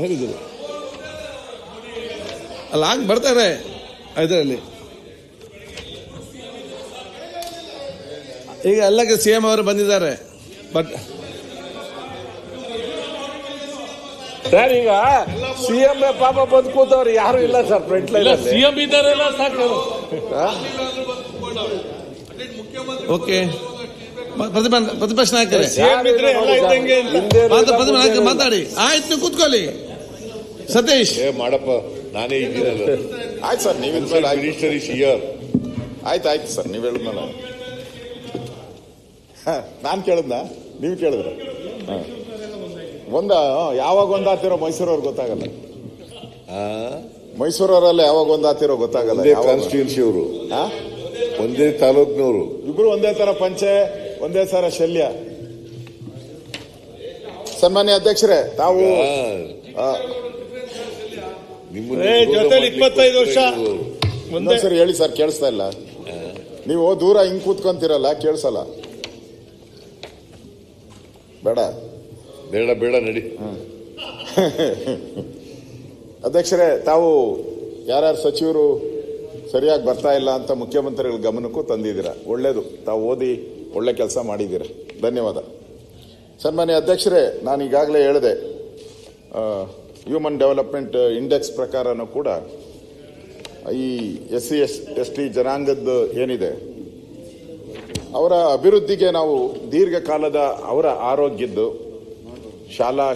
ಹೇಳಿದರು ಅಲ್ಲ, ಹಾಗೆ ಬರ್ತಾರೆ ಇದರಲ್ಲಿ. ಈಗ ಎಲ್ಲಕ್ಕೆ ಸಿಎಂ ಅವರು ಬಂದಿದ್ದಾರೆ. ಬಟ್ ಸರ್, ಈಗ ಸಿಎಂ ಪಾಪ ಬಂದು ಕೂತವ್ರು ಯಾರು ಇಲ್ಲ ಸರ್ ಫ್ರಂಟ್ ಲೈನ್. ಸಿಎಂ ಇದ್ದಾರೆಲ್ಲ ಸಾಕು. ಓಕೆ, ಪ್ರತಿಪಕ್ಷ ನಾಯಕರೇ ಮಾತಾಡಿ. ಆಯ್ತು, ನೀವು ಕೂತ್ಕೊಳ್ಳಿ. ಸತೀಶ್ ಮಾಡಪ್ಪ, ನಾನೇ ಇದ್ದೀನಲ್ಲ. ಆಯ್ತು ಸರ್, ನೀವು ಮಿನಿಸ್ಟರ್ ಇಸ್ ಹಿಯರ್. ಆಯ್ತು ಸರ್, ನೀವು ಹೇಳಿದ್ನಲ್ಲ. ನಾನು ಕೇಳಿದ್ನ, ನೀವು ಕೇಳಿದ್ರ? ಯಾವಾಗ ಒಂದಾತಿರೋ ಮೈಸೂರವ್ರು ಗೊತ್ತಾಗಲ್ಲ. ಮೈಸೂರವರೆಲ್ಲ ಯಾವಾಗ ಒಂದಾತಿರೋ ಗೊತ್ತಾಗಲ್ಲ. ಕಾನ್ಸ್ಟಿಟ್ಯೂನ್ಸಿ ಅವರು, ಒಂದೇ ತಾಲೂಕ್ನವರು, ಇಬ್ರು ಒಂದೇ ತರ ಪಂಚೆ, ಒಂದೇ ತರ ಶಲ್ಯ. ಸನ್ಮಾನ್ಯ ಅಧ್ಯಕ್ಷರೇ, ತಾವು ಜೊತೆಲಿ 25 ವರ್ಷ ಸರಿ ಹೇಳಿ ಸರ್, ಕೇಳಿಸ್ತಾ ಇಲ್ಲ. ನೀವು ದೂರ ಹಿಂಗ್ ಕೂತ್ಕೊಂತೀರಲ್ಲ, ಕೇಳಿಸಲ್ಲ. ಬೇಡ ಬೇಡ ಬೇಡ ನಡಿ. ಅಧ್ಯಕ್ಷರೇ, ತಾವು ಯಾರ್ಯಾರು ಸಚಿವರು ಸರಿಯಾಗಿ ಬರ್ತಾ ಇಲ್ಲ ಅಂತ ಮುಖ್ಯಮಂತ್ರಿಗಳ ಗಮನಕ್ಕೂ ತಂದಿದ್ದೀರಾ. ಒಳ್ಳೇದು, ತಾವು ಓದಿ ಒಳ್ಳೆ ಕೆಲಸ ಮಾಡಿದ್ದೀರಾ, ಧನ್ಯವಾದ. ಸನ್ಮಾನ್ಯ ಅಧ್ಯಕ್ಷರೇ, ನಾನು ಈಗಾಗಲೇ ಹೇಳಿದೆ, ಹ್ಯೂಮನ್ ಡೆವಲಪ್ಮೆಂಟ್ ಇಂಡೆಕ್ಸ್ ಪ್ರಕಾರನೂ ಕೂಡ ಈ SC ST ಜನಾಂಗದ ಏನಿದೆ ಅವರ ಅಭಿವೃದ್ಧಿಗೆ ನಾವು ದೀರ್ಘಕಾಲದ ಅವರ ಆರೋಗ್ಯದ್ದು ಶಾಲಾ